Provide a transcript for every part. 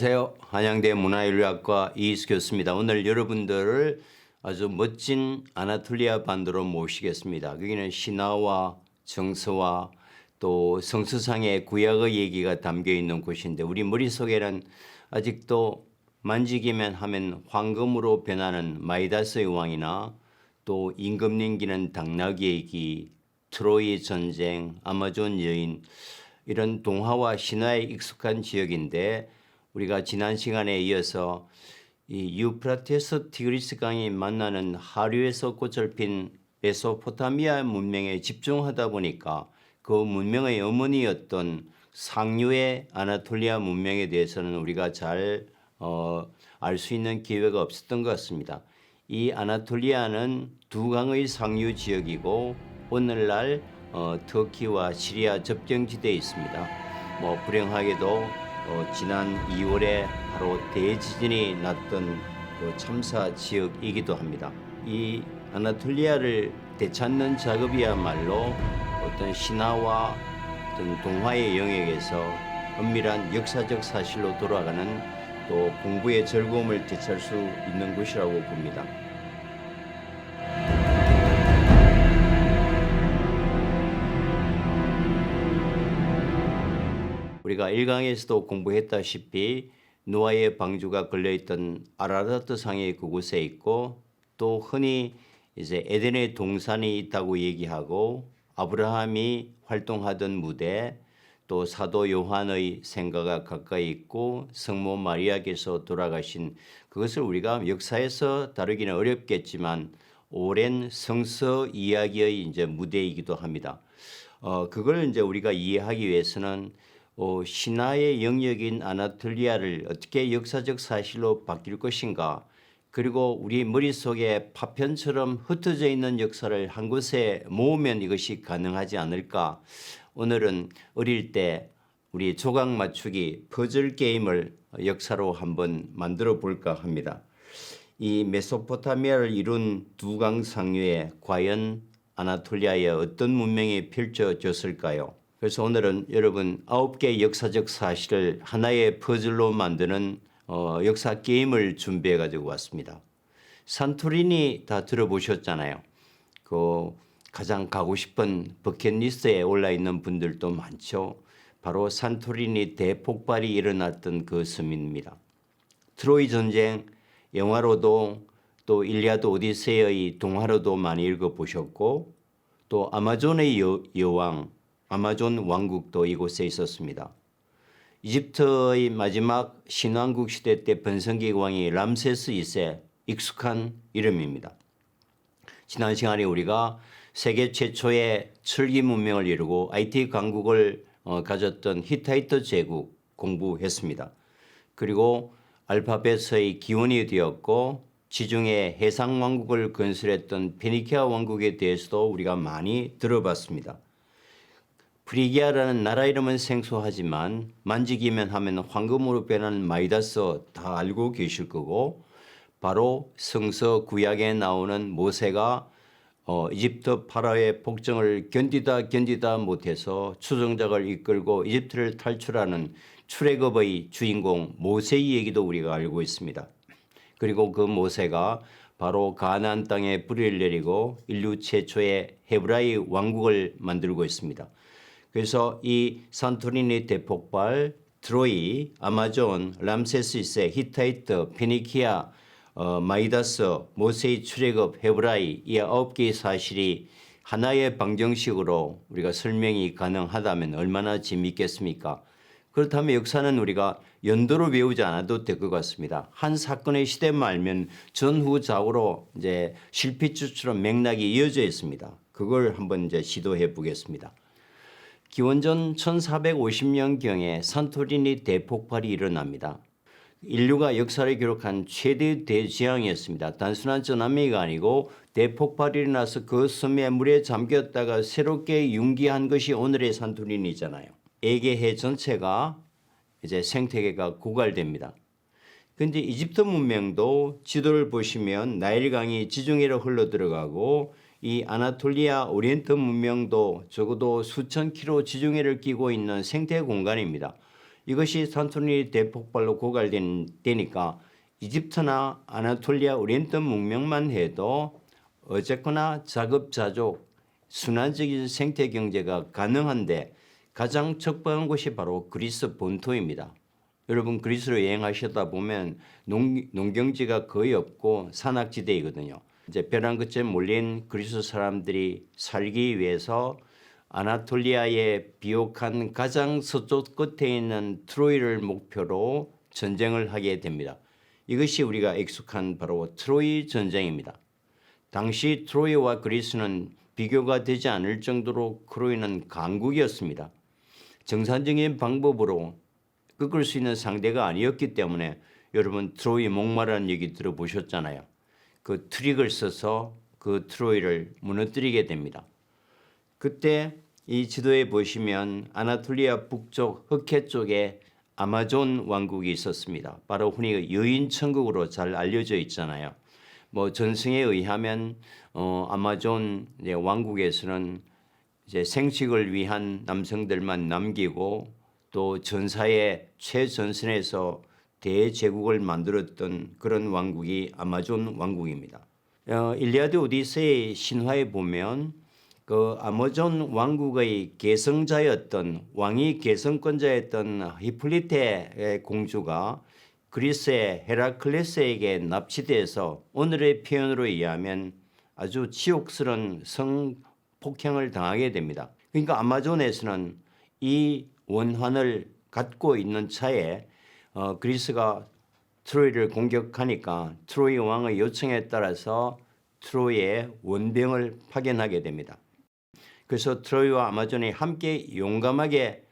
안녕하세요. 한양대 문화인류학과 이희수 교수입니다. 오늘 여러분들을 아주 멋진 아나톨리아 반도로 모시겠습니다. 거기는 신화와 정서와 또 성서상의 구약의 얘기가 담겨 있는 곳인데 우리 머릿속에는 아직도 만지기만 하면 황금으로 변하는 마이다스의 왕이나 또 임금님기는 당나귀의 기, 트로이 전쟁, 아마존 여인 이런 동화와 신화에 익숙한 지역인데 우리가 지난 시간에 이어서 이 유프라테스 티그리스 강이 만나는 하류에서 꽃을 핀 메소포타미아 문명에 집중하다 보니까 그 문명의 어머니였던 상류의 아나톨리아 문명에 대해서는 우리가 잘 알 수 있는 기회가 없었던 것 같습니다. 이 아나톨리아는 두 강의 상류 지역이고 오늘날 터키와 시리아 접경지대에 있습니다. 불행하게도 지난 2월에 바로 대지진이 났던 그 참사 지역이기도 합니다. 이 아나톨리아를 되찾는 작업이야말로 어떤 신화와 어떤 동화의 영역에서 엄밀한 역사적 사실로 돌아가는 또 공부의 즐거움을 되찾을 수 있는 곳이라고 봅니다. 우리가 1강에서도 공부했다시피 노아의 방주가 걸려있던 아라라트 상이 그곳에 있고 또 흔히 이제 에덴의 동산이 있다고 얘기하고 아브라함이 활동하던 무대 또 사도 요한의 생가가 가까이 있고 성모 마리아께서 돌아가신 그것을 우리가 역사에서 다루기는 어렵겠지만 오랜 성서 이야기의 이제 무대이기도 합니다. 그걸 이제 우리가 이해하기 위해서는 신화의 영역인 아나톨리아를 어떻게 역사적 사실로 바뀔 것인가 그리고 우리 머릿속에 파편처럼 흩어져 있는 역사를 한 곳에 모으면 이것이 가능하지 않을까. 오늘은 어릴 때 우리 조각 맞추기 퍼즐 게임을 역사로 한번 만들어 볼까 합니다. 이 메소포타미아를 이룬 두 강 상류에 과연 아나톨리아에 어떤 문명이 펼쳐졌을까요? 그래서 오늘은 여러분 9개의 역사적 사실을 하나의 퍼즐로 만드는 역사 게임을 준비해 가지고 왔습니다. 산토리니 다 들어보셨잖아요. 그 가장 가고 싶은 버킷리스트에 올라 있는 분들도 많죠. 바로 산토리니 대폭발이 일어났던 그 섬입니다. 트로이 전쟁 영화로도 또 일리아드 오디세이의 동화로도 많이 읽어보셨고 또 아마존의 여왕 아마존 왕국도 이곳에 있었습니다. 이집트의 마지막 신왕국 시대 때 번성기 왕이 람세스 2세 익숙한 이름입니다. 지난 시간에 우리가 세계 최초의 철기 문명을 이루고 IT 강국을 가졌던 히타이트 제국 공부했습니다. 그리고 알파벳의 기원이 되었고 지중해 해상 왕국을 건설했던 페니키아 왕국에 대해서도 우리가 많이 들어봤습니다. 프리기아라는 나라 이름은 생소하지만 만지기만 하면 황금으로 변하는 마이다스 다 알고 계실 거고 바로 성서 구약에 나오는 모세가 이집트 파라오의 폭정을 견디다 못해서 추종작을 이끌고 이집트를 탈출하는 출애굽의 주인공 모세의 얘기도 우리가 알고 있습니다. 그리고 그 모세가 바로 가나안 땅에 뿌리를 내리고 인류 최초의 헤브라이 왕국을 만들고 있습니다. 그래서 이 산토리니 대폭발, 트로이, 아마존, 람세스 2세, 히타이트, 페니키아, 마이다스, 모세의 출애굽, 헤브라이 이 9개의 사실이 하나의 방정식으로 우리가 설명이 가능하다면 얼마나 재미있겠습니까? 그렇다면 역사는 우리가 연도로 배우지 않아도 될 것 같습니다. 한 사건의 시대만 알면 전후좌우로 이제 실핏줄처럼 맥락이 이어져 있습니다. 그걸 한번 이제 시도해 보겠습니다. 기원전 1450년경에 산토리니 대폭발이 일어납니다. 인류가 역사를 기록한 최대의 대재앙이었습니다. 단순한 쓰나미가 아니고 대폭발이 일어나서 그 섬에 물에 잠겼다가 새롭게 융기한 것이 오늘의 산토리니잖아요. 에게해 전체가 이제 생태계가 고갈됩니다. 그런데 이집트 문명도 지도를 보시면 나일강이 지중해로 흘러 들어가고 이 아나톨리아 오리엔트 문명도 적어도 수천 킬로 지중해를 끼고 있는 생태 공간입니다. 이것이 산토리니 대폭발로 고갈되니까 이집트나 아나톨리아 오리엔트 문명만 해도 어쨌거나 자급자족 순환적인 생태 경제가 가능한데 가장 적방한 곳이 바로 그리스 본토입니다. 여러분 그리스로 여행하시다 보면 농경지가 거의 없고 산악지대이거든요. 이제 벼랑 끝에 몰린 그리스 사람들이 살기 위해서 아나톨리아의 비옥한 가장 서쪽 끝에 있는 트로이를 목표로 전쟁을 하게 됩니다. 이것이 우리가 익숙한 바로 트로이 전쟁입니다. 당시 트로이와 그리스는 비교가 되지 않을 정도로 트로이는 강국이었습니다. 정상적인 방법으로 꺾을 수 있는 상대가 아니었기 때문에 여러분 트로이 목마라는 얘기 들어보셨잖아요. 그 트릭을 써서 그 트로이를 무너뜨리게 됩니다. 그때 이 지도에 보시면 아나톨리아 북쪽 흑해 쪽에 아마존 왕국이 있었습니다. 바로 흔히 여인 천국으로 잘 알려져 있잖아요. 뭐 전승에 의하면 아마존 왕국에서는 이제 생식을 위한 남성들만 남기고 또 전사의 최전선에서 대제국을 만들었던 그런 왕국이 아마존 왕국입니다. 일리아드 오디세이 신화에 보면 그 아마존 왕국의 계승자였던 왕위 계승권자였던 히플리테의 공주가 그리스의 헤라클레스에게 납치돼서 오늘의 표현으로 의하면 아주 치욕스러운 성폭행을 당하게 됩니다. 그러니까 아마존에서는 이 원환을 갖고 있는 차에 그리스가 트로이를 공격하니까 트로이 왕의 요청에 따라서 트로이에 원병을 파견하게 됩니다. 그래서 트로이와 아마존이 함께 용감하게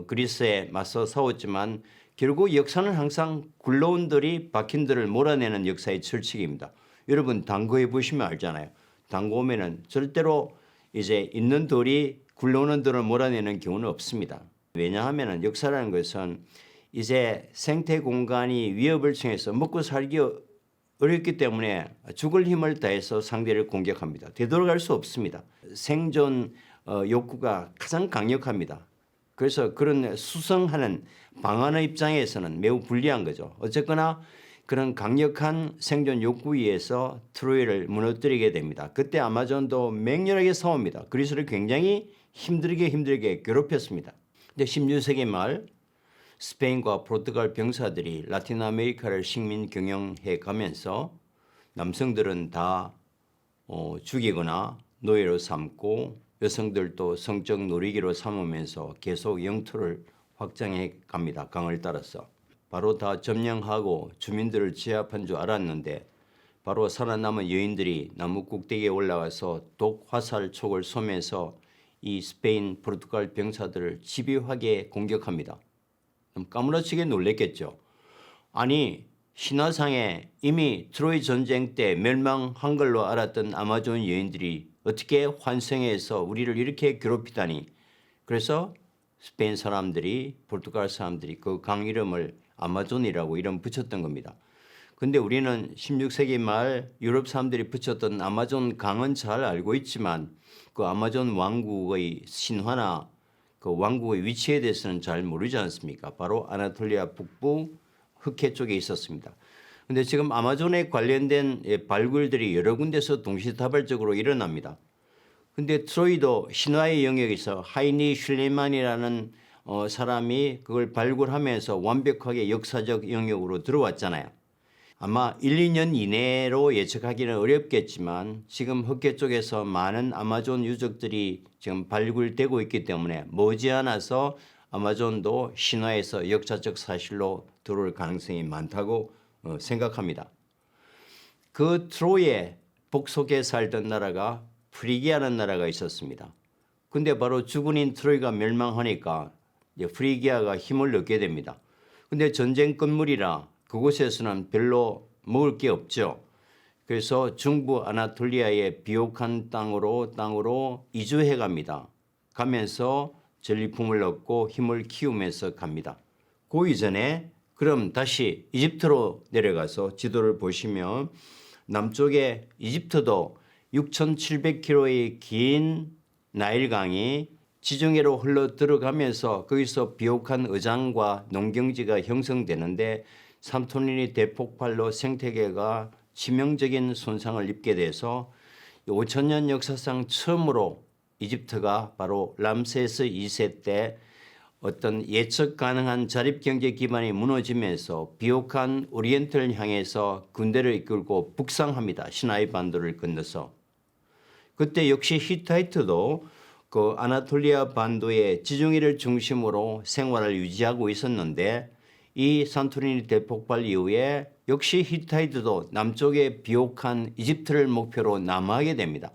그리스에 맞서 싸웠지만 결국 역사는 항상 굴러온 돌이 박힌 돌을 몰아내는 역사의 철칙입니다. 여러분 당구해 보시면 알잖아요. 당구 오면은 절대로 이제 있는 돌이 굴러오는 돌을 몰아내는 경우는 없습니다. 왜냐하면 역사라는 것은 이제 생태 공간이 위협을 청해서 먹고 살기 어렵기 때문에 죽을 힘을 다해서 상대를 공격합니다. 되돌아갈 수 없습니다. 생존 욕구가 가장 강력합니다. 그래서 그런 수성하는 방어의 입장에서는 매우 불리한 거죠. 어쨌거나 그런 강력한 생존 욕구에 의해서 트로이를 무너뜨리게 됩니다. 그때 아마존도 맹렬하게 싸웁니다. 그리스를 굉장히 힘들게 괴롭혔습니다. 근데 16세기 말 스페인과 포르투갈 병사들이 라틴 아메리카를 식민 경영해 가면서 남성들은 다 죽이거나 노예로 삼고 여성들도 성적 놀이기로 삼으면서 계속 영토를 확장해 갑니다. 강을 따라서. 바로 다 점령하고 주민들을 제압한 줄 알았는데 바로 살아남은 여인들이 나무 꼭대기에 올라가서 독 화살촉을 쏘면서 이 스페인 포르투갈 병사들을 집요하게 공격합니다. 까무러치게 놀랬겠죠. 아니 신화상에 이미 트로이 전쟁 때 멸망한 걸로 알았던 아마존 여인들이 어떻게 환생해서 우리를 이렇게 괴롭히다니. 그래서 스페인 사람들이 포르투갈 사람들이 그 강 이름을 아마존이라고 이름 붙였던 겁니다. 근데 우리는 16세기 말 유럽 사람들이 붙였던 아마존 강은 잘 알고 있지만 그 아마존 왕국의 신화나 그 왕국의 위치에 대해서는 잘 모르지 않습니까? 바로 아나톨리아 북부 흑해 쪽에 있었습니다. 그런데 지금 아마존에 관련된 발굴들이 여러 군데서 동시다발적으로 일어납니다. 근데 트로이도 신화의 영역에서 하이니 슐레만이라는 사람이 그걸 발굴하면서 완벽하게 역사적 영역으로 들어왔잖아요. 아마 1, 2년 이내로 예측하기는 어렵겠지만 지금 흑해 쪽에서 많은 아마존 유적들이 지금 발굴되고 있기 때문에 머지않아서 아마존도 신화에서 역사적 사실로 들어올 가능성이 많다고 생각합니다. 그 트로이의 북속에 살던 나라가 프리기아라는 나라가 있었습니다. 근데 바로 주군인 트로이가 멸망하니까 프리기아가 힘을 얻게 됩니다. 근데 전쟁 끝물이라 그곳에서는 별로 먹을 게 없죠. 그래서 중부 아나톨리아의 비옥한 땅으로 이주해 갑니다. 가면서 전리품을 얻고 힘을 키우면서 갑니다. 그 이전에 그럼 다시 이집트로 내려가서 지도를 보시면 남쪽에 이집트도 6,700km의 긴 나일강이 지중해로 흘러 들어가면서 거기서 비옥한 어장과 농경지가 형성되는데 산토리니 대폭발로 생태계가 치명적인 손상을 입게 돼서 5천년 역사상 처음으로 이집트가 바로 람세스 2세 때 어떤 예측 가능한 자립경제 기반이 무너지면서 비옥한 오리엔트를 향해서 군대를 이끌고 북상합니다. 시나이 반도를 건너서. 그때 역시 히타이트도 그 아나톨리아 반도의 지중해를 중심으로 생활을 유지하고 있었는데 이 산토리니 대폭발 이후에 역시 히타이트도 남쪽의 비옥한 이집트를 목표로 남하하게 됩니다.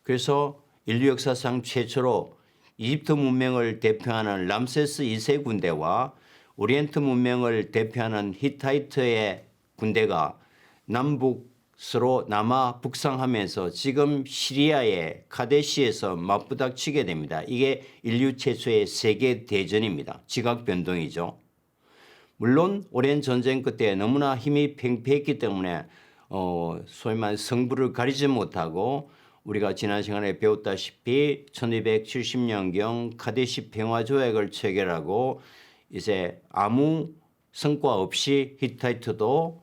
그래서 인류 역사상 최초로 이집트 문명을 대표하는 람세스 2세 군대와 오리엔트 문명을 대표하는 히타이트의 군대가 남북서로 남하 북상하면서 지금 시리아의 카데시에서 맞부닥치게 됩니다. 이게 인류 최초의 세계 대전입니다. 지각 변동이죠. 물론 오랜 전쟁 끝에 너무나 힘이 팽팽했기 때문에 소위 말하는 성부를 가리지 못하고 우리가 지난 시간에 배웠다시피 1270년경 카데시 평화조약을 체결하고 이제 아무 성과 없이 히타이트도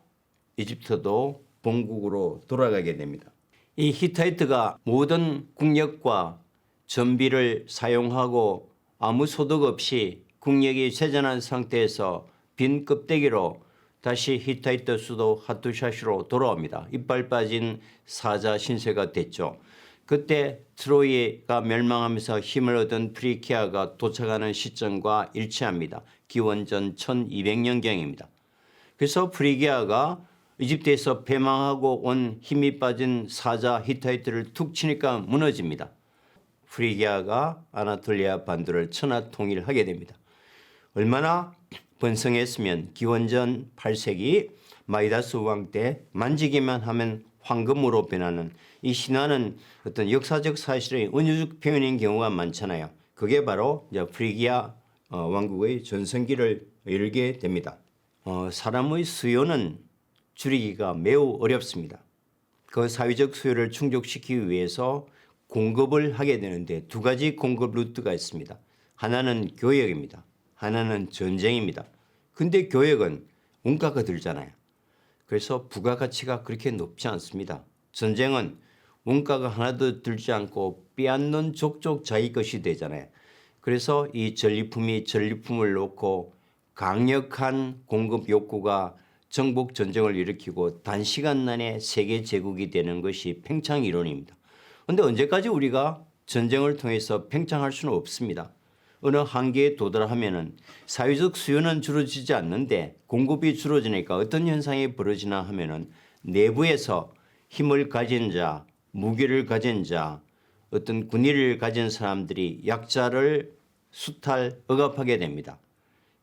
이집트도 본국으로 돌아가게 됩니다. 이 히타이트가 모든 국력과 전비를 사용하고 아무 소득 없이 국력이 쇠잔한 상태에서 빈 껍데기로 다시 히타이트 수도 하투샤시로 돌아옵니다. 이빨 빠진 사자 신세가 됐죠. 그때 트로이가 멸망하면서 힘을 얻은 프리키아가 도착하는 시점과 일치합니다. 기원전 1200년경입니다. 그래서 프리기아가 이집트에서 패망하고 온 힘이 빠진 사자 히타이트를 툭 치니까 무너집니다. 프리기아가 아나톨리아 반도를 천하 통일하게 됩니다. 얼마나 번성했으면 기원전 8세기 마이다스 왕 때 만지기만 하면 황금으로 변하는 이 신화는 어떤 역사적 사실의 은유적 표현인 경우가 많잖아요. 그게 바로 이제 프리기아 왕국의 전성기를 열게 됩니다. 사람의 수요는 줄이기가 매우 어렵습니다. 그 사회적 수요를 충족시키기 위해서 공급을 하게 되는데 두 가지 공급 루트가 있습니다. 하나는 교역입니다. 하나는 전쟁입니다. 근데 교역은 원가가 들잖아요. 그래서 부가가치가 그렇게 높지 않습니다. 전쟁은 원가가 하나도 들지 않고 빼앗는 족족 자기 것이 되잖아요. 그래서 이 전리품이 전리품을 놓고 강력한 공급 욕구가 정복 전쟁을 일으키고 단시간 내에 세계 제국이 되는 것이 팽창 이론입니다. 그런데 언제까지 우리가 전쟁을 통해서 팽창할 수는 없습니다. 어느 한계에 도달하면은 사회적 수요는 줄어들지 않는데 공급이 줄어지니까 어떤 현상이 벌어지나 하면은 내부에서 힘을 가진 자, 무기를 가진 자, 어떤 군의를 가진 사람들이 약자를 수탈, 억압하게 됩니다.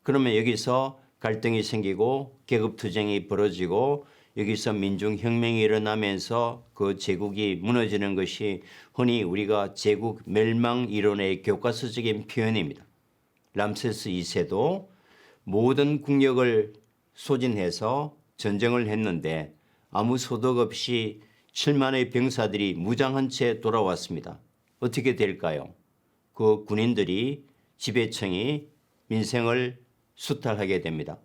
그러면 여기서 갈등이 생기고 계급투쟁이 벌어지고 여기서 민중혁명이 일어나면서 그 제국이 무너지는 것이 흔히 우리가 제국 멸망 이론의 교과서적인 표현입니다. 람세스 2세도 모든 국력을 소진해서 전쟁을 했는데 아무 소득 없이 7만의 병사들이 무장한 채 돌아왔습니다. 어떻게 될까요? 그 군인들이 지배층이 민생을 수탈하게 됩니다.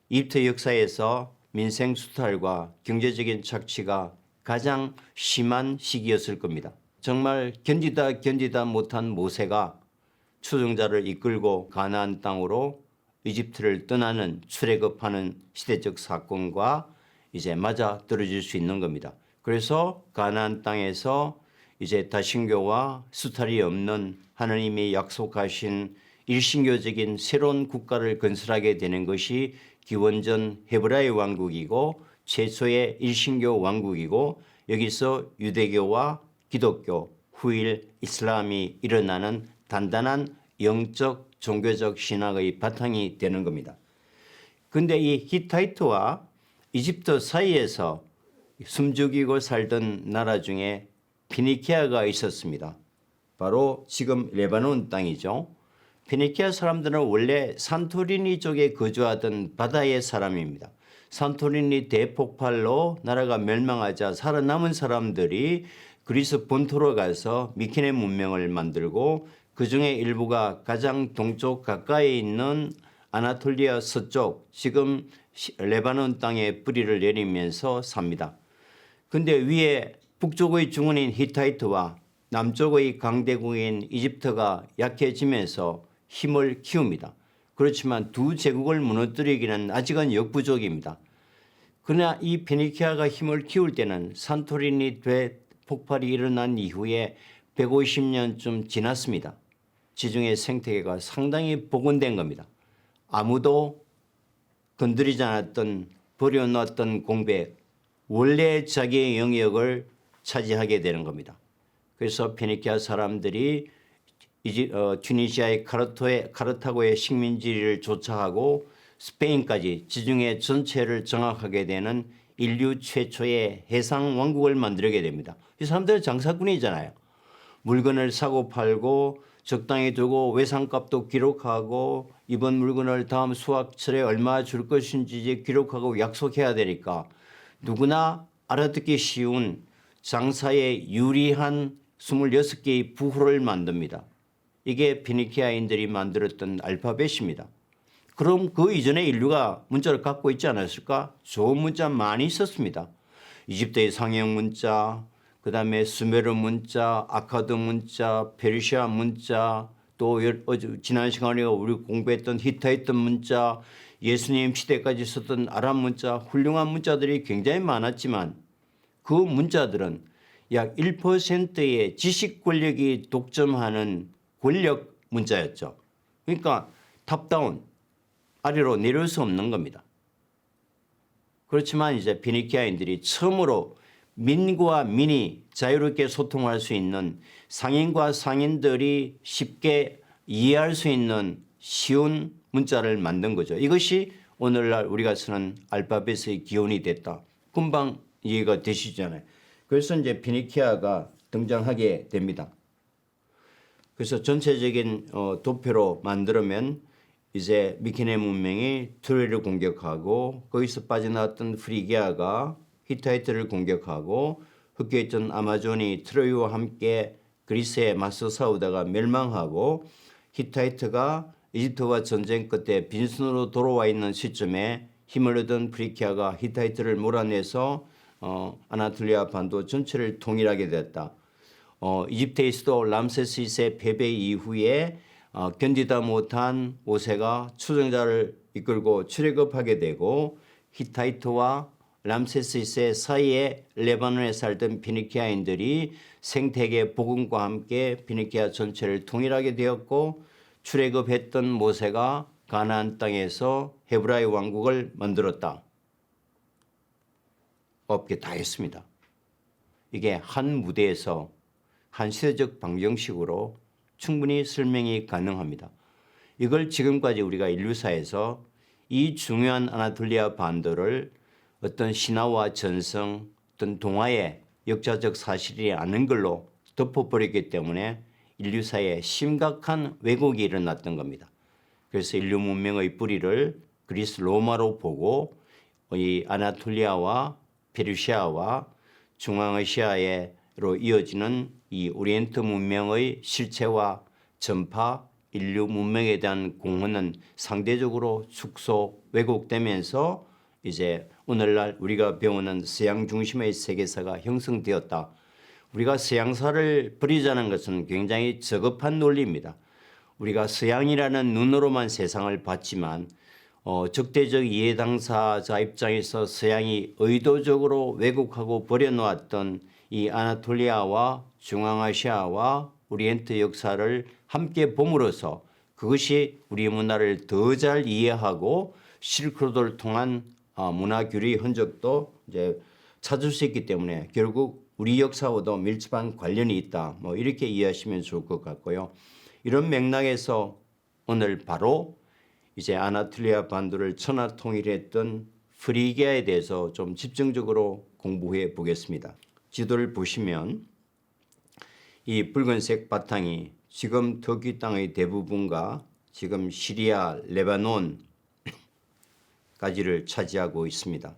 이집트 역사에서 민생 수탈과 경제적인 착취가 가장 심한 시기였을 겁니다. 정말 견디다 못한 모세가 추종자를 이끌고 가나안 땅으로 이집트를 떠나는 출애굽하는 시대적 사건과 이제 맞아 떨어질 수 있는 겁니다. 그래서 가나안 땅에서 이제 다신교와 수탈이 없는 하나님이 약속하신 일신교적인 새로운 국가를 건설하게 되는 것이 기원전 헤브라이 왕국이고 최초의 일신교 왕국이고 여기서 유대교와 기독교, 후일 이슬람이 일어나는 단단한 영적 종교적 신학의 바탕이 되는 겁니다. 그런데 이 히타이트와 이집트 사이에서 숨죽이고 살던 나라 중에 피니키아가 있었습니다. 바로 지금 레바논 땅이죠. 피니키아 사람들은 원래 산토리니 쪽에 거주하던 바다의 사람입니다. 산토리니 대폭발로 나라가 멸망하자 살아남은 사람들이 그리스 본토로 가서 미케네 문명을 만들고 그중에 일부가 가장 동쪽 가까이 있는 아나톨리아 서쪽, 지금 레바논 땅에 뿌리를 내리면서 삽니다. 근데 위에 북쪽의 중원인 히타이트와 남쪽의 강대국인 이집트가 약해지면서 힘을 키웁니다. 그렇지만 두 제국을 무너뜨리기는 아직은 역부족입니다. 그러나 이 페니키아가 힘을 키울 때는 산토리니 대폭발이 일어난 이후에 150년쯤 지났습니다. 지중해 생태계가 상당히 복원된 겁니다. 아무도 건드리지 않았던, 버려놨던 공백, 원래 자기의 영역을 차지하게 되는 겁니다. 그래서 페니키아 사람들이 튀니시아의 카르타고의 식민지를 조차하고 스페인까지 지중해 전체를 장악하게 되는 인류 최초의 해상 왕국을 만들게 됩니다. 이 사람들은 장사꾼이잖아요. 물건을 사고 팔고 적당히 두고 외상값도 기록하고 이번 물건을 다음 수확철에 얼마 줄 것인지 기록하고 약속해야 되니까 누구나 알아듣기 쉬운 장사에 유리한 26개의 부호를 만듭니다. 이게 피니키아인들이 만들었던 알파벳입니다. 그럼 그 이전에 인류가 문자를 갖고 있지 않았을까? 좋은 문자 많이 있었습니다. 이집트의 상형 문자, 그 다음에 수메르 문자, 아카드 문자, 페르시아 문자, 또 지난 시간에 우리 공부했던 히타이트 문자, 예수님 시대까지 썼던 아랍 문자, 훌륭한 문자들이 굉장히 많았지만 그 문자들은 약 1%의 지식 권력이 독점하는 권력 문자였죠. 그러니까 탑다운, 아래로 내려올 수 없는 겁니다. 그렇지만 이제 피니키아인들이 처음으로 민과 민이 자유롭게 소통할 수 있는 상인과 상인들이 쉽게 이해할 수 있는 쉬운 문자를 만든 거죠. 이것이 오늘날 우리가 쓰는 알파벳의 기원이 됐다. 금방 이해가 되시잖아요. 그래서 이제 피니키아가 등장하게 됩니다. 그래서 전체적인 도표로 만들면 이제 미케네 문명이 트로이를 공격하고 거기서 빠져나왔던 프리기아가 히타이트를 공격하고 흑해있던 아마존이 트로이와 함께 그리스에 맞서 싸우다가 멸망하고 히타이트가 이집트와 전쟁 끝에 빈손으로 돌아와 있는 시점에 힘을 얻은 프리기아가 히타이트를 몰아내서 아나톨리아 반도 전체를 통일하게 됐다. 이집트에서도 람세스 2세 패배 이후에 견디다 못한 5세가 추종자를 이끌고 출애굽하게 되고 히타이트와 람세스 2세 사이에 레바논에 살던 피니키아인들이 생태계 복음과 함께 피니키아 전체를 통일하게 되었고 출애굽했던 모세가 가나안 땅에서 헤브라이 왕국을 만들었다. 없게 다 했습니다. 이게 한 무대에서 한 시대적 방정식으로 충분히 설명이 가능합니다. 이걸 지금까지 우리가 인류사에서 이 중요한 아나톨리아 반도를 어떤 신화와 전성, 어떤 동화의 역사적 사실이 아닌 걸로 덮어버렸기 때문에 인류사에 심각한 왜곡이 일어났던 겁니다. 그래서 인류 문명의 뿌리를 그리스 로마로 보고 이 아나톨리아와 페르시아와 중앙아시아로 이어지는 이 오리엔트 문명의 실체와 전파, 인류 문명에 대한 공헌은 상대적으로 축소, 왜곡되면서 이제 오늘날 우리가 배우는 서양 중심의 세계사가 형성되었다. 우리가 서양사를 버리자는 것은 굉장히 저급한 논리입니다. 우리가 서양이라는 눈으로만 세상을 봤지만 적대적 이해 당사자 입장에서 서양이 의도적으로 왜곡하고 버려놓았던 이 아나톨리아와 중앙아시아와 오리엔트 역사를 함께 봄으로써 그것이 우리 문화를 더 잘 이해하고 실크로드를 통한 문화 교류의 흔적도 이제 찾을 수 있기 때문에 결국 우리 역사와도 밀접한 관련이 있다. 뭐 이렇게 이해하시면 좋을 것 같고요. 이런 맥락에서 오늘 바로 이제 아나톨리아 반도를 천하 통일했던 프리기아에 대해서 좀 집중적으로 공부해 보겠습니다. 지도를 보시면 이 붉은색 바탕이 지금 터키 땅의 대부분과 지금 시리아, 레바논까지를 차지하고 있습니다.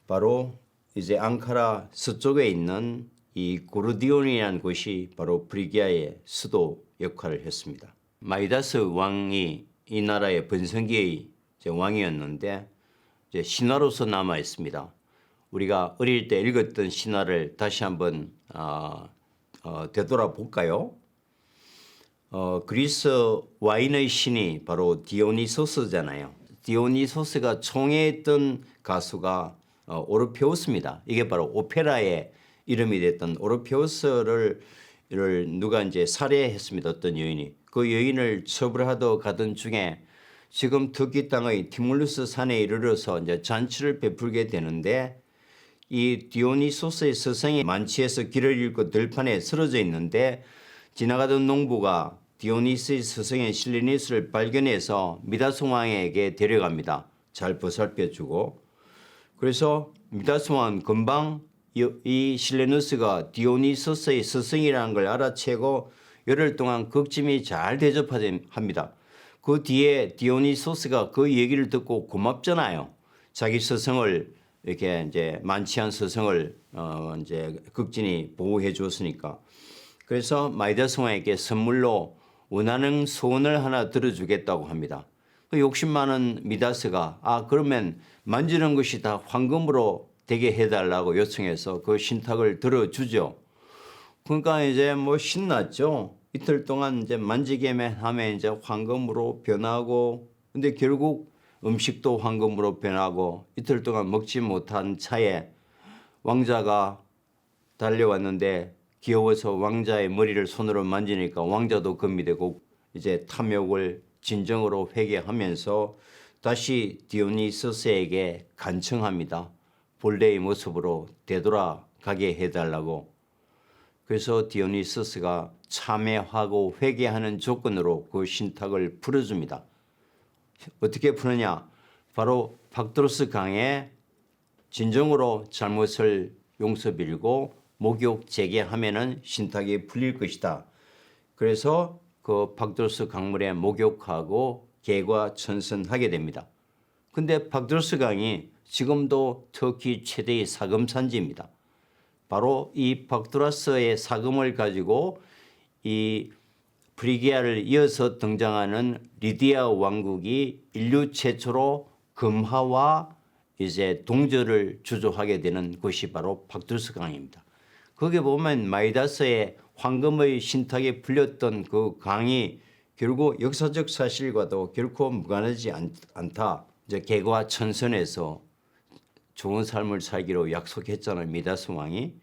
바로 이제 앙카라 서쪽에 있는 이 고르디온이라는 곳이 바로 프리기아의 수도 역할을 했습니다. 마이다스 왕이 이 나라의 번성기의 왕이었는데 이제 신화로서 남아 있습니다. 우리가 어릴 때 읽었던 신화를 다시 한번 되돌아볼까요? 그리스 와인의 신이 바로 디오니소스잖아요. 디오니소스가 총애했던 가수가 오르페우스입니다. 이게 바로 오페라의 이름이 됐던 오르페우스를 누가 이제 살해했습니다. 어떤 여인이. 그 여인을 처벌하러 가던 중에 지금 터키 땅의 티몰루스 산에 이르러서 이제 잔치를 베풀게 되는데 이 디오니소스의 스승이 만취해서 길을 잃고 들판에 쓰러져 있는데 지나가던 농부가 디오니스의 스승인 실레누스를 발견해서 미다스 왕에게 데려갑니다. 잘 보살펴주고. 그래서 미다스 왕은 금방 이 실레누스가 디오니소스의 스승이라는 걸 알아채고 열흘 동안 극심히 잘 대접합니다. 그 뒤에 디오니소스가 그 얘기를 듣고 고맙잖아요. 자기 스승을 이렇게 이제 만취한 스승을 이제 극진히 보호해 줬으니까. 그래서 마이다스 왕에게 선물로 원하는 소원을 하나 들어주겠다고 합니다. 그 욕심 많은 미다스가 그러면 만지는 것이 다 황금으로 되게 해달라고 요청해서 그 신탁을 들어주죠. 그러니까 이제 뭐 신났죠. 이틀 동안 이제 만지기만 하면 이제 황금으로 변하고, 근데 결국 음식도 황금으로 변하고 이틀 동안 먹지 못한 차에 왕자가 달려왔는데 귀여워서 왕자의 머리를 손으로 만지니까 왕자도 금이 되고 이제 탐욕을 진정으로 회개하면서 다시 디오니소스에게 간청합니다. 본래의 모습으로 되돌아가게 해달라고. 그래서 디오니소스가 참회하고 회개하는 조건으로 그 신탁을 풀어줍니다. 어떻게 푸느냐? 바로 박드로스 강에 진정으로 잘못을 용서빌고 목욕 재개하면은 신탁이 풀릴 것이다. 그래서 그 박드로스 강물에 목욕하고 개과천선하게 됩니다. 근데 박드로스 강이 지금도 터키 최대의 사금 산지입니다. 바로 이 박드로스의 사금을 가지고 이 프리기아를 이어서 등장하는 리디아 왕국이 인류 최초로 금화와 이제 동절을 주조하게 되는 곳이 바로 박드로스 강입니다. 거기 보면 마이다스의 황금의 신탁에 풀렸던 그 강이 결국 역사적 사실과도 결코 무관하지 않다. 이제 개과천선에서 좋은 삶을 살기로 약속했잖아요, 미다스 왕이.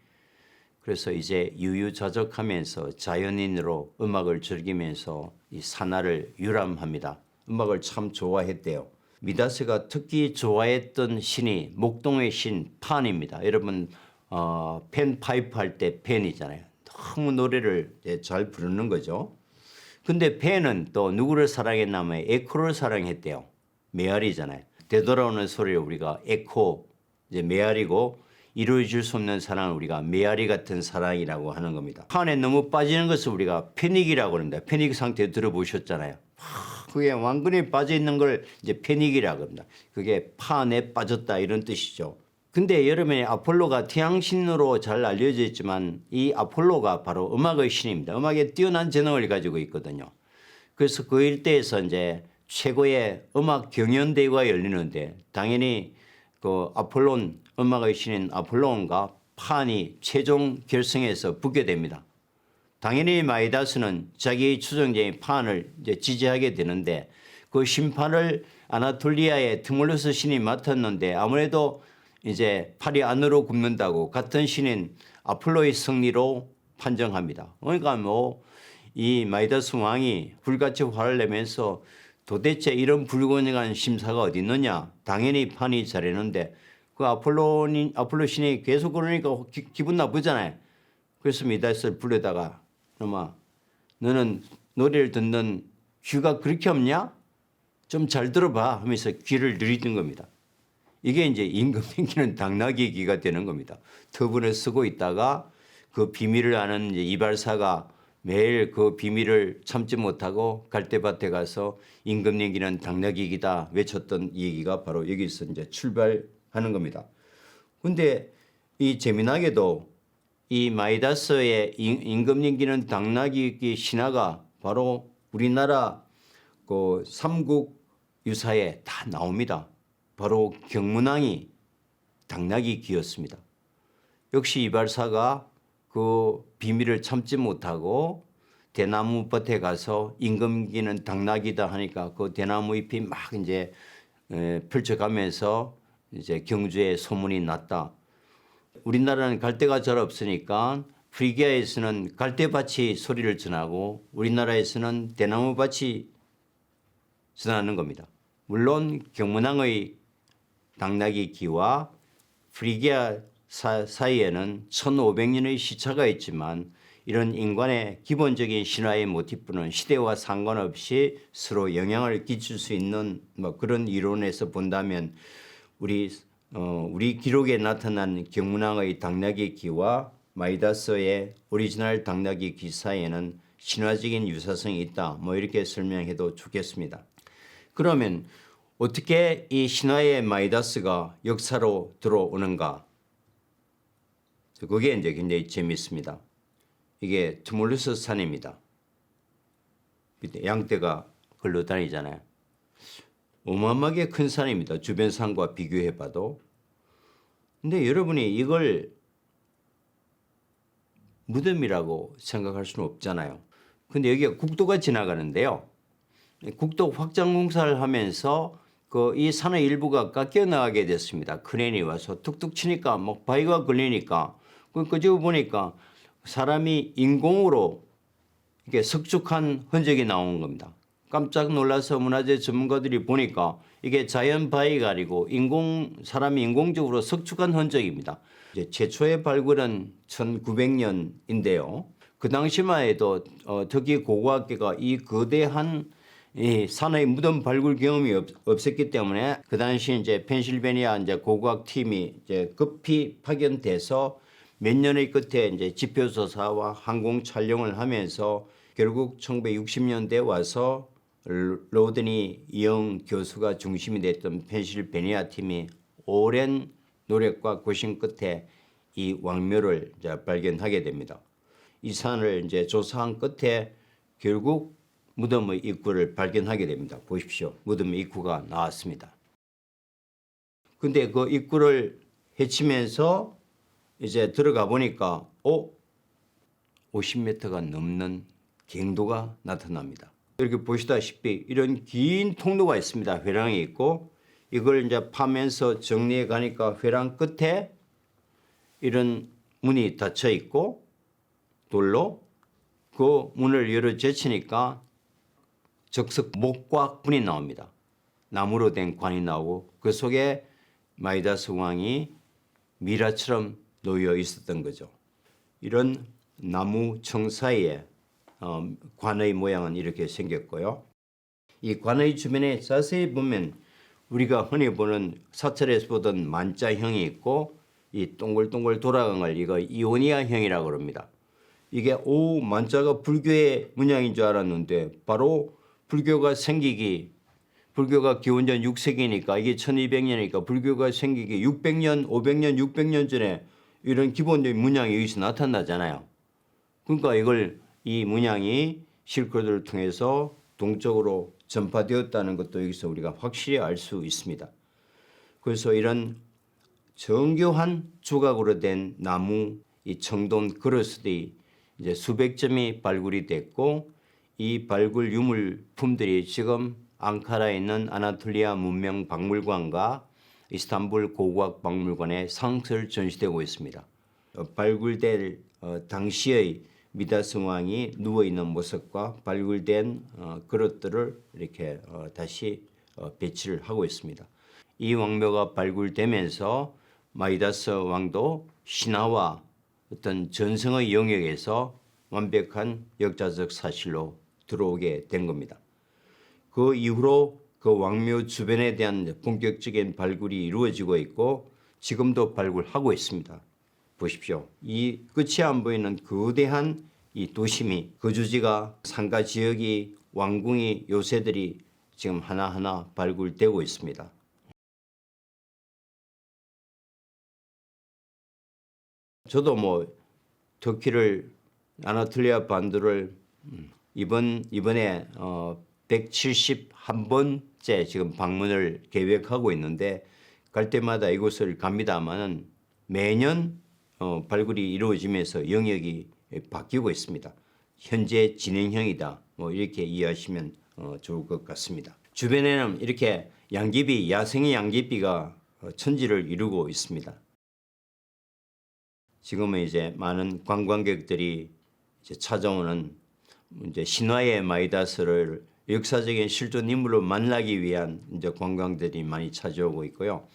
그래서 이제 유유자적하면서 자연인으로 음악을 즐기면서 이 산하를 유람합니다. 음악을 참 좋아했대요. 미다스가 특히 좋아했던 신이 목동의 신 판입니다. 여러분 팬 파이프 할 때 팬이잖아요. 너무 노래를 잘 부르는 거죠. 근데 팬은 또 누구를 사랑했냐면 에코를 사랑했대요. 메아리잖아요. 되돌아오는 소리를 우리가 에코, 이제 메아리고 이루어질 수 없는 사랑을 우리가 메아리 같은 사랑이라고 하는 겁니다. 판에 너무 빠지는 것을 우리가 패닉이라고 합니다. 패닉 상태 들어보셨잖아요. 그게 완전히 빠져 있는 걸 이제 패닉이라고 합니다. 그게 판에 빠졌다 이런 뜻이죠. 근데 여러분이 아폴로가 태양신으로 잘 알려져 있지만 이 아폴로가 바로 음악의 신입니다. 음악에 뛰어난 재능을 가지고 있거든요. 그래서 그 일대에서 이제 최고의 음악 경연대회가 열리는데 당연히 그 아폴론 음악의 신인 아폴론과 판이 최종 결승에서 붙게 됩니다. 당연히 마이다스는 자기의 추종자인 판을 이제 지지하게 되는데 그 심판을 아나톨리아의 티몰루스 신이 맡았는데 아무래도 이제 팔이 안으로 굽는다고 같은 신인 아폴로의 승리로 판정합니다. 그러니까 뭐 이 마이다스 왕이 불같이 화를 내면서 도대체 이런 불공정한 심사가 어디 있느냐. 당연히 판이 잘했는데 그 아폴로 신이 계속 그러니까 기분 나쁘잖아요. 그래서 미다스를 불러다가 엄마 너는 노래를 듣는 귀가 그렇게 없냐? 좀 잘 들어봐 하면서 귀를 들이던 겁니다. 이게 이제 임금 생기는 당나귀 귀가 되는 겁니다. 터분을 쓰고 있다가 그 비밀을 아는 이제 이발사가 매일 그 비밀을 참지 못하고 갈대밭에 가서 임금 얘기는 당나귀 귀다 외쳤던 얘기가 바로 여기서 이제 출발하는 겁니다. 근데 이 재미나게도 이 마이다스의 임금님기는 당나귀 신화가 바로 우리나라 그 삼국 유사에 다 나옵니다. 바로 경문왕이 당나귀 귀였습니다. 역시 이발사가 그 비밀을 참지 못하고 대나무 밭에 가서 임금기는 당나귀다 하니까 그 대나무 잎이 막 이제 펼쳐가면서 이제 경주에 소문이 났다. 우리나라는 갈대가 잘 없으니까 프리기아에서는 갈대밭이 소리를 전하고 우리나라에서는 대나무밭이 전하는 겁니다. 물론 경문왕의 당나귀 기와 프리기아 사이에는 1500년의 시차가 있지만 이런 인간의 기본적인 신화의 모티프는 시대와 상관없이 서로 영향을 끼칠 수 있는 뭐 그런 이론에서 본다면 우리 기록에 나타난 경문왕의 당나귀 기와 마이다스의 오리지널 당나귀 기 사이에는 신화적인 유사성이 있다. 뭐 이렇게 설명해도 좋겠습니다. 그러면 어떻게 이 신화의 마이다스가 역사로 들어오는가? 그게 이제 굉장히 재미있습니다. 이게 트몰루스 산입니다. 양떼가 걸러다니잖아요. 어마어마하게 큰 산입니다. 주변 산과 비교해봐도. 근데 여러분이 이걸 무덤이라고 생각할 수는 없잖아요. 근데 여기가 국도가 지나가는데요. 국도 확장 공사를 하면서 이 산의 일부가 깎여 나가게 됐습니다. 크레인이 와서 툭툭 치니까 막 바위가 걸리니까 그저 보니까 사람이 인공으로 이렇게 석축한 흔적이 나온 겁니다. 깜짝 놀라서 문화재 전문가들이 보니까 이게 자연 바위가 아니고 사람이 인공적으로 석축한 흔적입니다. 이제 최초의 발굴은 1900년인데요. 그 당시만 해도 특히 고고학계가 이 거대한 이 산의 무덤 발굴 경험이 없었기 때문에 그 당시 이제 펜실베니아 이제 고고학 팀이 이제 급히 파견돼서 몇 년의 끝에 이제 지표 조사와 항공 촬영을 하면서 결국 1960년대 와서 로드니 영 교수가 중심이 됐던 펜실베니아 팀이 오랜 노력과 고심 끝에 이 왕묘를 이제 발견하게 됩니다. 이 산을 이제 조사한 끝에 결국 무덤의 입구를 발견하게 됩니다. 보십시오. 무덤의 입구가 나왔습니다. 근데 그 입구를 헤치면서 이제 들어가 보니까 50m가 넘는 갱도가 나타납니다. 이렇게 보시다시피 이런 긴 통로가 있습니다. 회랑이 있고 이걸 이제 파면서 정리해 가니까 회랑 끝에 이런 문이 닫혀 있고 돌로 그 문을 열어 제치니까 적석 목과 군이 나옵니다. 나무로 된 관이 나오고 그 속에 마이다스 왕이 미라처럼 놓여 있었던 거죠. 이런 나무 청 사이에 관의 모양은 이렇게 생겼고요. 이 관의 주변에 자세히 보면 우리가 흔히 보는 사찰에서 보던 만자형이 있고 이 동글동글 돌아간 걸 이거 이오니아형이라고 합니다. 이게 만자가 불교의 문양인 줄 알았는데 바로 불교가 기원전 6세기니까 이게 1200년이니까 불교가 생기기 600년, 500년, 600년 전에 이런 기본적인 문양이 여기서 나타나잖아요. 그러니까 이 문양이 실크로드를 통해서 동쪽으로 전파되었다는 것도 여기서 우리가 확실히 알 수 있습니다. 그래서 이런 정교한 조각으로 된 나무 이 청동 그릇들이 이제 수백 점이 발굴이 됐고 이 발굴 유물품들이 지금 앙카라에 있는 아나톨리아 문명 박물관과 이스탄불 고고학 박물관에 상설 전시되고 있습니다. 발굴될 당시의 미다스 왕이 누워있는 모습과 발굴된 그릇들을 이렇게 다시 배치를 하고 있습니다. 이 왕묘가 발굴되면서 마이다스 왕도 신화와 어떤 전성의 영역에서 완벽한 역사적 사실로 들어오게 된 겁니다. 그 이후로 그 왕묘 주변에 대한 본격적인 발굴이 이루어지고 있고 지금도 발굴하고 있습니다. 보십시오. 이 끝이 안 보이는 거대한 이 도심이 거주지가 상가 지역이 왕궁이 요새들이 지금 하나하나 발굴되고 있습니다. 저도 터키를 아나톨리아 반도를 이번에 171번째 지금 방문을 계획하고 있는데 갈 때마다 이곳을 갑니다만은 매년 발굴이 이루어지면서 영역이 바뀌고 있습니다. 현재 진행형이다. 뭐 이렇게 이해하시면 좋을 것 같습니다. 주변에는 이렇게 양귀비, 야생의 양귀비가 천지를 이루고 있습니다. 지금은 이제 많은 관광객들이 이제 찾아오는 이제 신화의 마이다스를 역사적인 실존 인물로 만나기 위한 이제 관광들이 많이 찾아오고 있고요.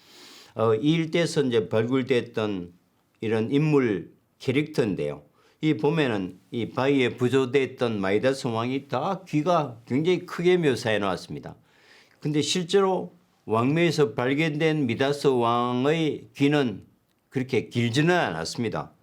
이 일대에서 이제 발굴됐던 이런 인물 캐릭터인데요. 이 보면은 이 바위에 부조됐던 마이다스 왕이 다 귀가 굉장히 크게 묘사해 놓았습니다. 근데 실제로 왕묘에서 발견된 미다스 왕의 귀는 그렇게 길지는 않았습니다.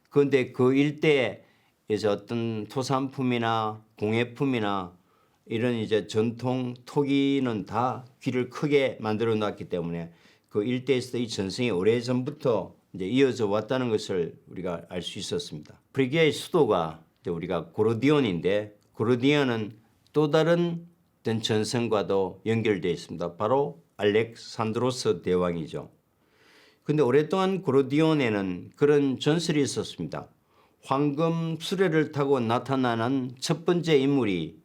그런데 그 일대에서 어떤 토산품이나 공예품이나 이런 이제 전통 토기는 다 귀를 크게 만들어 놨기 때문에 그 일대에서 이 전승이 오래전부터 이제 이어져 왔다는 것을 우리가 알 수 있었습니다. 프리기아의 수도가 우리가 고르디온인데 고르디온은 또 다른 어떤 전승과도 연결되어 있습니다. 바로 알렉산드로스 대왕이죠. 그런데 오랫동안 고르디온에는 그런 전설이 있었습니다. 황금 수레를 타고 나타나는 첫 번째 인물이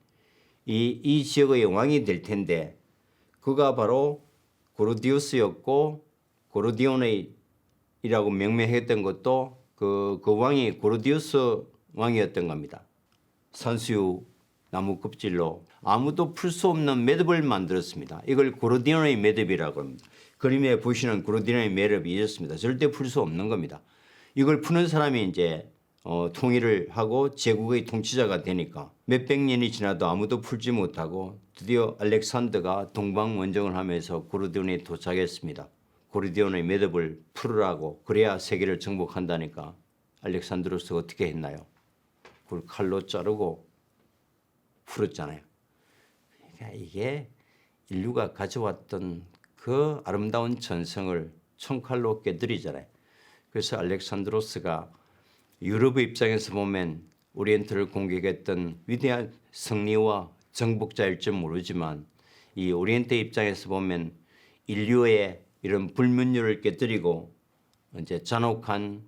이 지역의 왕이 될 텐데 그가 바로 고르디우스였고 고르디온이라고 명명했던 것도 그 왕이 고르디우스 왕이었던 겁니다. 산수유 나무 껍질로 아무도 풀 수 없는 매듭을 만들었습니다. 이걸 고르디온의 매듭이라고 합니다. 그림에 보시는 고르디온의 매듭이 이렇습니다. 절대 풀 수 없는 겁니다. 이걸 푸는 사람이 이제 통일을 하고 제국의 통치자가 되니까 몇백 년이 지나도 아무도 풀지 못하고 드디어 알렉산더가 동방원정을 하면서 고르디온에 도착했습니다. 고르디온의 매듭을 풀으라고 그래야 세계를 정복한다니까 알렉산드로스가 어떻게 했나요? 그걸 칼로 자르고 풀었잖아요. 그러니까 이게 인류가 가져왔던 그 아름다운 전성을 총칼로 깨뜨리잖아요. 그래서 알렉산드로스가 유럽의 입장에서 보면 오리엔트를 공격했던 위대한 승리와 정복자일 줄 모르지만 이 오리엔트 입장에서 보면 인류의 이런 불문율을 깨뜨리고 이제 잔혹한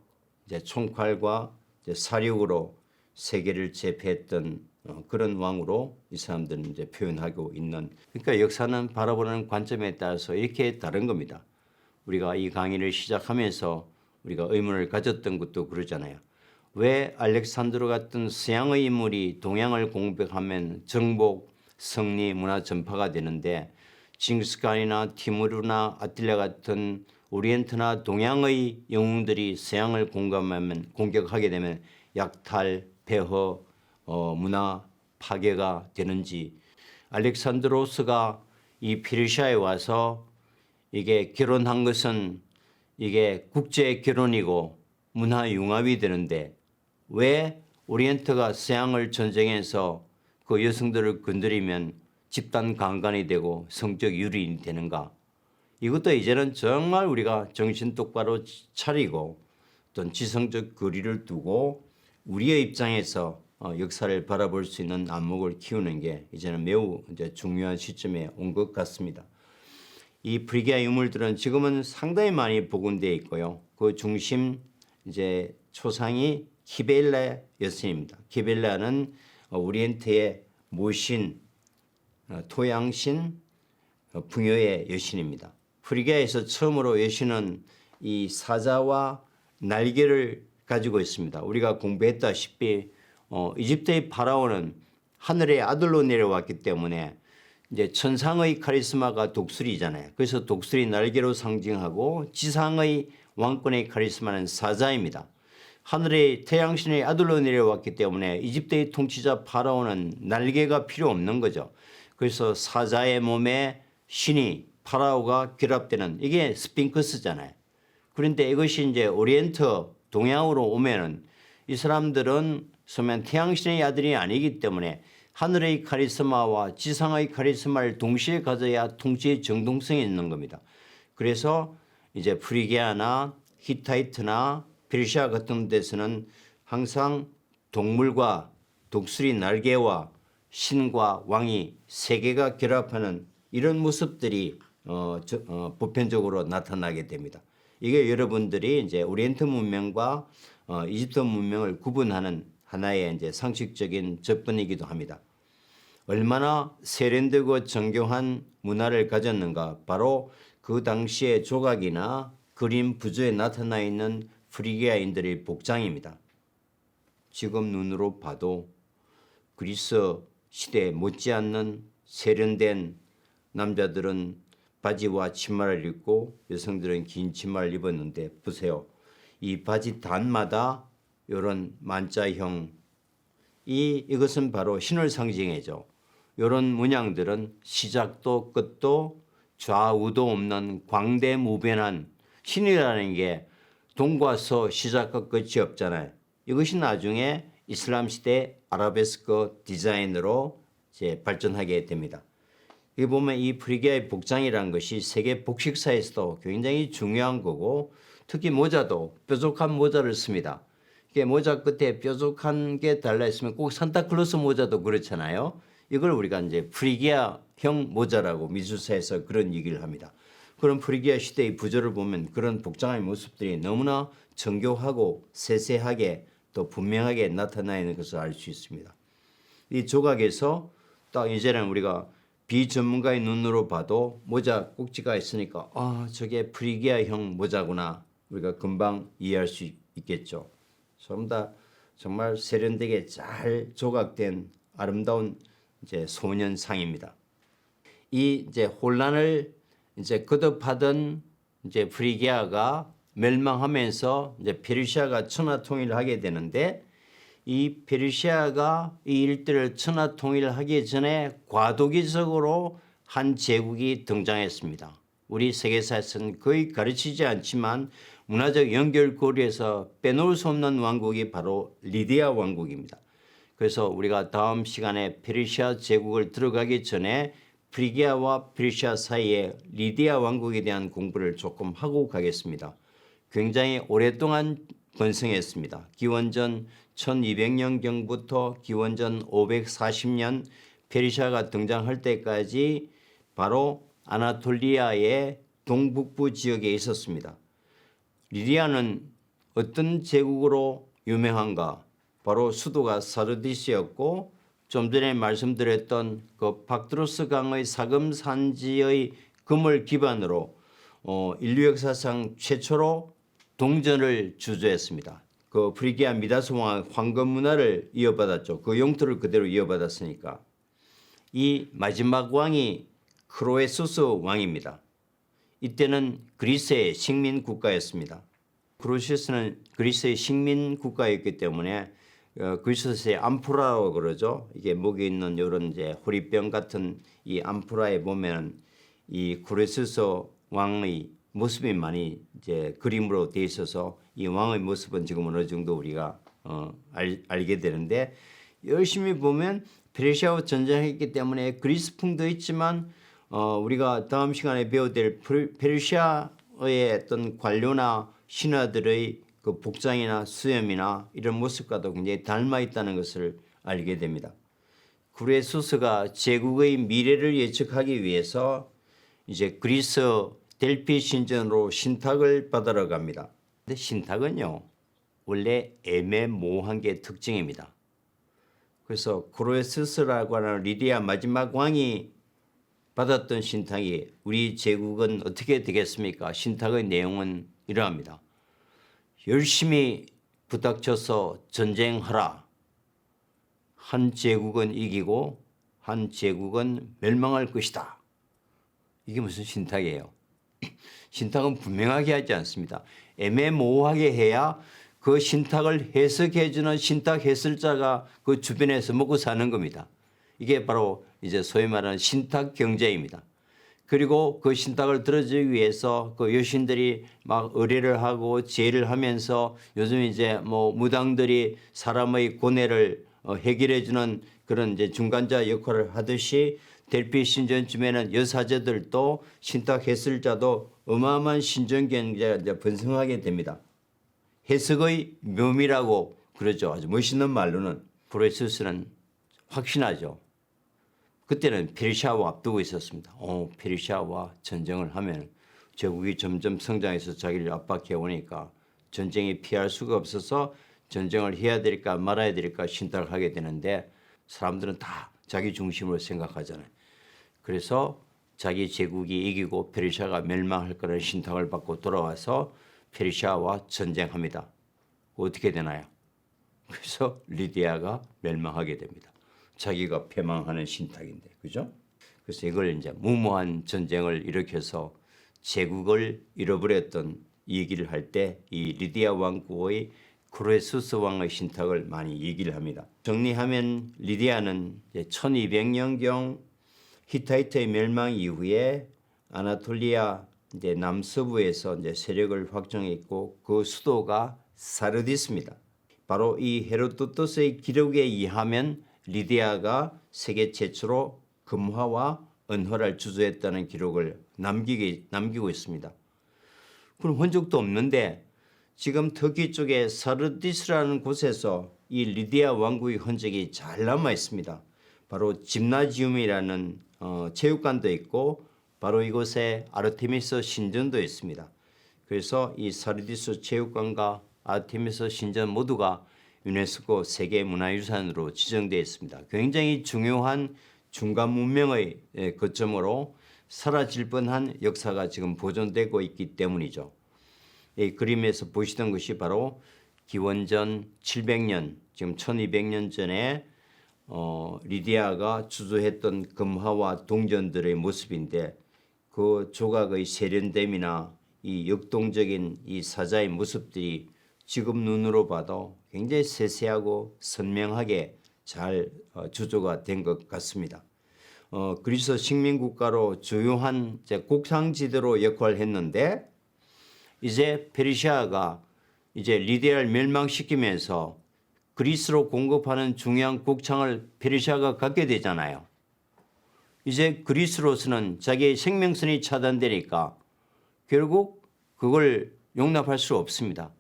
이제 총칼과 이제 사륙으로 세계를 제패했던 그런 왕으로 이 사람들은 이제 표현하고 있는. 그러니까 역사는 바라보는 관점에 따라서 이렇게 다른 겁니다. 우리가 이 강의를 시작하면서 우리가 의문을 가졌던 것도 그러잖아요. 왜 알렉산드로 같은 서양의 인물이 동양을 공격하면 정복, 승리, 문화 전파가 되는데 징기스칸이나 티무르나 아틸레 같은 오리엔트나 동양의 영웅들이 서양을 공격하게 되면 약탈, 폐허, 문화 파괴가 되는지. 알렉산드로스가 이 페르시아에 와서 이게 결혼한 것은 이게 국제 결혼이고 문화 융합이 되는데 왜 오리엔트가 서양을 전쟁해서 그 여성들을 건드리면 집단 강간이 되고 성적 유린이 되는가? 이것도 이제는 정말 우리가 정신 똑바로 차리고 어떤 지성적 거리를 두고 우리의 입장에서 역사를 바라볼 수 있는 안목을 키우는 게 이제는 매우 이제 중요한 시점에 온 것 같습니다. 이 프리기아 유물들은 지금은 상당히 많이 복원되어 있고요. 그 중심 이제 초상이 키벨라 여신입니다. 키벨라는 오리엔트의 모신, 토양신, 풍요의 여신입니다. 프리기아에서 처음으로 여신은 이 사자와 날개를 가지고 있습니다. 우리가 공부했다시피 이집트의 파라오는 하늘의 아들로 내려왔기 때문에 이제 천상의 카리스마가 독수리잖아요. 그래서 독수리 날개로 상징하고 지상의 왕권의 카리스마는 사자입니다. 하늘의 태양신의 아들로 내려왔기 때문에 이집트의 통치자 파라오는 날개가 필요 없는 거죠. 그래서 사자의 몸에 신이 파라오가 결합되는 이게 스핑크스잖아요. 그런데 이것이 이제 오리엔트 동양으로 오면은 이 사람들은 소면 태양신의 아들이 아니기 때문에 하늘의 카리스마와 지상의 카리스마를 동시에 가져야 통치의 정동성이 있는 겁니다. 그래서 이제 프리기아나 히타이트나 페르시아 같은 데서는 항상 동물과 독수리 날개와 신과 왕이 세 개가 결합하는 이런 모습들이 보편적으로 나타나게 됩니다. 이게 여러분들이 이제 오리엔트 문명과 이집트 문명을 구분하는 하나의 이제 상식적인 접근이기도 합니다. 얼마나 세련되고 정교한 문화를 가졌는가, 바로 그 당시의 조각이나 그림 부조에 나타나 있는 프리기아인들의 복장입니다. 지금 눈으로 봐도 그리스 시대에 못지않는 세련된 남자들은 바지와 치마를 입고 여성들은 긴 치마를 입었는데 보세요. 이 바지 단마다 이런 만자형, 이것은 바로 신을 상징해죠. 이런 문양들은 시작도 끝도 좌우도 없는 광대무변한, 신이라는 게 동과 서 시작과 끝이 없잖아요. 이것이 나중에 이슬람 시대 아라베스크 디자인으로 이제 발전하게 됩니다. 여기 보면 이 프리기아의 복장이라는 것이 세계 복식사에서도 굉장히 중요한 거고, 특히 모자도 뾰족한 모자를 씁니다. 이게 모자 끝에 뾰족한 게 달려 있으면 꼭 산타클로스 모자도 그렇잖아요. 이걸 우리가 이제 프리기아형 모자라고 미술사에서 그런 얘기를 합니다. 그런 프리기아 시대의 부조를 보면 그런 복장의 모습들이 너무나 정교하고 세세하게 또 분명하게 나타나 있는 것을 알 수 있습니다. 이 조각에서 딱 이제는 우리가 비전문가의 눈으로 봐도 모자 꼭지가 있으니까 저게 프리기아형 모자구나, 우리가 금방 이해할 수 있겠죠. 전부 다 정말 세련되게 잘 조각된 아름다운 이제 소년상입니다. 이 이제 혼란을 이제 거듭하던 이제 프리기아가 멸망하면서 이제 페르시아가 천하 통일을 하게 되는데, 이 페르시아가 이 일대를 천하 통일하기 전에 과도기적으로 한 제국이 등장했습니다. 우리 세계사에서는 거의 가르치지 않지만 문화적 연결고리에서 빼놓을 수 없는 왕국이 바로 리디아 왕국입니다. 그래서 우리가 다음 시간에 페르시아 제국을 들어가기 전에 프리기아와 페르시아 사이에 리디아 왕국에 대한 공부를 조금 하고 가겠습니다. 굉장히 오랫동안 번성했습니다. 기원전 1200년경부터 기원전 540년 페르시아가 등장할 때까지 바로 아나톨리아의 동북부 지역에 있었습니다. 리디아는 어떤 제국으로 유명한가? 바로 수도가 사르디스였고, 좀 전에 말씀드렸던 그 박드로스 강의 사금 산지의 금을 기반으로 인류 역사상 최초로 동전을 주조했습니다. 그 프리기아 미다스 왕의 황금 문화를 이어받았죠. 그 영토를 그대로 이어받았으니까. 이 마지막 왕이 크로에수스 왕입니다. 이때는 그리스의 식민 국가였습니다. 크로에수스는 그리스의 식민 국가였기 때문에 그리스의 암푸라라고 그러죠. 이게 목에 있는 이런 이제 호리병 같은 이 암푸라에 보면 이 크로에수스 왕의 모습이 많이 이제 그림으로 되어 있어서 이 왕의 모습은 지금 어느 정도 우리가 알게 되는데, 열심히 보면 페르시아와 전쟁했기 때문에 그리스풍도 있지만 우리가 다음 시간에 배워야 될 페르시아의 어떤 관료나 신하들의 그 복장이나 수염이나 이런 모습과도 굉장히 닮아 있다는 것을 알게 됩니다. 크로에수스가 제국의 미래를 예측하기 위해서 이제 그리스 델피 신전으로 신탁을 받으러 갑니다. 근데 신탁은요, 원래 애매모호한 게 특징입니다. 그래서 크로에수스라고 하는 리디아 마지막 왕이 받았던 신탁이 우리 제국은 어떻게 되겠습니까? 신탁의 내용은 이러합니다. 열심히 부닥쳐서 전쟁하라. 한 제국은 이기고 한 제국은 멸망할 것이다. 이게 무슨 신탁이에요? 신탁은 분명하게 하지 않습니다. 애매모호하게 해야 그 신탁을 해석해 주는 신탁 해설자가 그 주변에서 먹고 사는 겁니다. 이게 바로 이제 소위 말하는 신탁 경제입니다. 그리고 그 신탁을 들어주기 위해서 그 여신들이 막 의뢰를 하고 제의를 하면서 요즘 이제 뭐 무당들이 사람의 고뇌를 해결해 주는 그런 이제 중간자 역할을 하듯이 델피 신전쯤에는 여사제들도 신탁 해설자도 어마어마한 신전 경제가 이제 번성하게 됩니다. 해석의 묘미라고 그러죠. 아주 멋있는 말로는 코레수스는 확신하죠. 그때는 페르시아와 앞두고 있었습니다. 페르시아와 전쟁을 하면 제국이 점점 성장해서 자기를 압박해 오니까 전쟁이 피할 수가 없어서 전쟁을 해야 될까 말아야 될까 신탁을 하게 되는데 사람들은 다 자기 중심으로 생각하잖아요. 그래서 자기 제국이 이기고 페르시아가 멸망할 거라는 신탁을 받고 돌아와서 페르시아와 전쟁합니다. 어떻게 되나요? 그래서 리디아가 멸망하게 됩니다. 자기가 패망하는 신탁인데, 그죠? 그래서 이걸 이제 무모한 전쟁을 일으켜서 제국을 잃어버렸던 얘기를 할 때 이 리디아 왕국의 쿠레수스 왕의 신탁을 많이 얘기를 합니다. 정리하면 리디아는 1200년경 히타이트의 멸망 이후에 아나톨리아 이제 남서부에서 이제 세력을 확정했고 그 수도가 사르디스입니다. 바로 이 헤로도토스의 기록에 의하면 리디아가 세계 최초로 금화와 은화를 주조했다는 기록을 남기고 있습니다. 그럼 흔적도 없는데 지금 터키 쪽에 사르디스라는 곳에서 이 리디아 왕국의 흔적이 잘 남아 있습니다. 바로 짐나지움이라는 체육관도 있고 바로 이곳에 아르테미스 신전도 있습니다. 그래서 이 사르디스 체육관과 아르테미스 신전 모두가 유네스코 세계문화유산으로 지정되어 있습니다. 굉장히 중요한 중간 문명의 거점으로 사라질 뻔한 역사가 지금 보존되고 있기 때문이죠. 이 그림에서 보시던 것이 바로 기원전 700년, 지금 1200년 전에 리디아가 주도했던 금화와 동전들의 모습인데 그 조각의 세련됨이나 이 역동적인 이 사자의 모습들이 지금 눈으로 봐도 굉장히 세세하고 선명하게 잘 주조가 된 것 같습니다. 그리스 식민국가로 주요한 곡창지대로 역할을 했는데 이제 페르시아가 이제 리디아를 멸망시키면서 그리스로 공급하는 중요한 곡창을 페르시아가 갖게 되잖아요. 이제 그리스로서는 자기의 생명선이 차단되니까 결국 그걸 용납할 수 없습니다.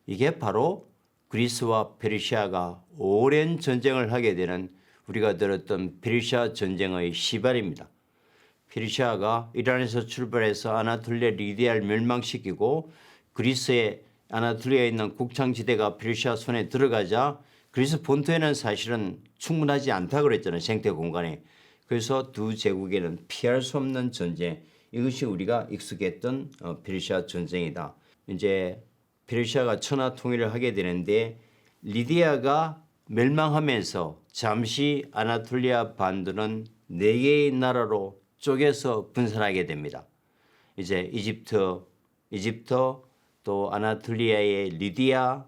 이게 바로 그리스와 페르시아가 오랜 전쟁을 하게 되는 우리가 들었던 페르시아 전쟁의 시발입니다. 페르시아가 이란에서 출발해서 아나톨리아 리디아를 멸망시키고 그리스의 아나톨리아에 있는 곡창지대가 페르시아 손에 들어가자 그리스 본토에는 사실은 충분하지 않다고 그랬잖아요. 생태 공간에. 그래서 두 제국에는 피할 수 없는 전쟁, 이것이 우리가 익숙했던 페르시아 전쟁이다. 이제 페르시아가 천하 통일을 하게 되는데 리디아가 멸망하면서 잠시 아나톨리아 반도는 4개의 나라로 쪼개서 분산하게 됩니다. 이제 이집트 또 아나톨리아의 리디아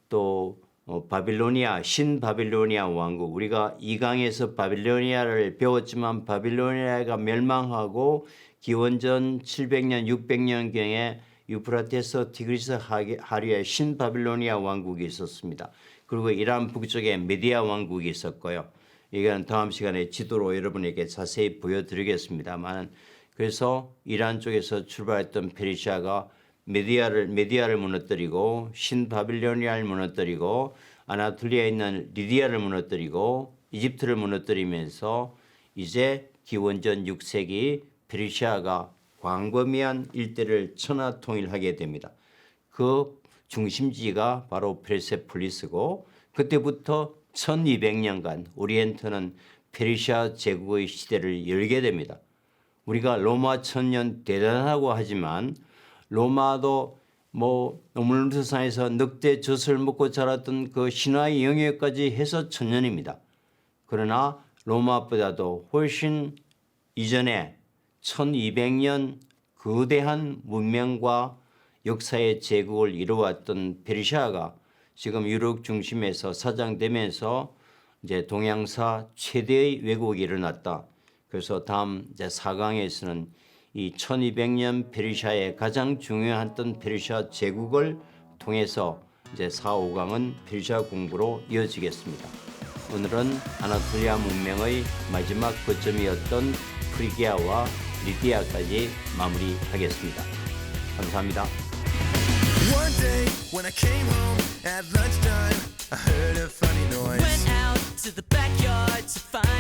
또 바빌로니아 신바빌로니아 왕국, 우리가 2강에서 바빌로니아를 배웠지만 바빌로니아가 멸망하고 기원전 700년 600년경에 유프라테스 티그리스 하류의 신바빌로니아 왕국이 있었습니다. 그리고 이란 북쪽에 메디아 왕국이 있었고요. 이건 다음 시간에 지도로 여러분에게 자세히 보여드리겠습니다만, 그래서 이란 쪽에서 출발했던 페르시아가 메디아를 무너뜨리고 신바빌로니아를 무너뜨리고 아나톨리아에 있는 리디아를 무너뜨리고 이집트를 무너뜨리면서 이제 기원전 6세기 페르시아가 광범위한 일대를 천하 통일하게 됩니다. 그 중심지가 바로 페르세폴리스고 그때부터 1200년간 오리엔트는 페르시아 제국의 시대를 열게 됩니다. 우리가 로마 천년 대단하고 하지만 로마도 오물루트산에서 늑대 젖을 먹고 자랐던 그 신화의 영역까지 해서 1000년입니다. 그러나 로마보다도 훨씬 이전에 1200년 거대한 문명과 역사의 제국을 이루어왔던 페르시아가 지금 유럽 중심에서 사장되면서 이제 동양사 최대의 왜곡이 일어났다. 그래서 다음 이제 4강에서는 이 1200년 페르시아의 가장 중요했던 페르시아 제국을 통해서 이제 4, 5강은 페르시아 공부로 이어지겠습니다. 오늘은 아나톨리아 문명의 마지막 거점이었던 프리기아와 리디아까지 마무리하겠습니다. 감사합니다. One day when I came home at lunchtime, I heard a funny noise. Went out to the backyard to find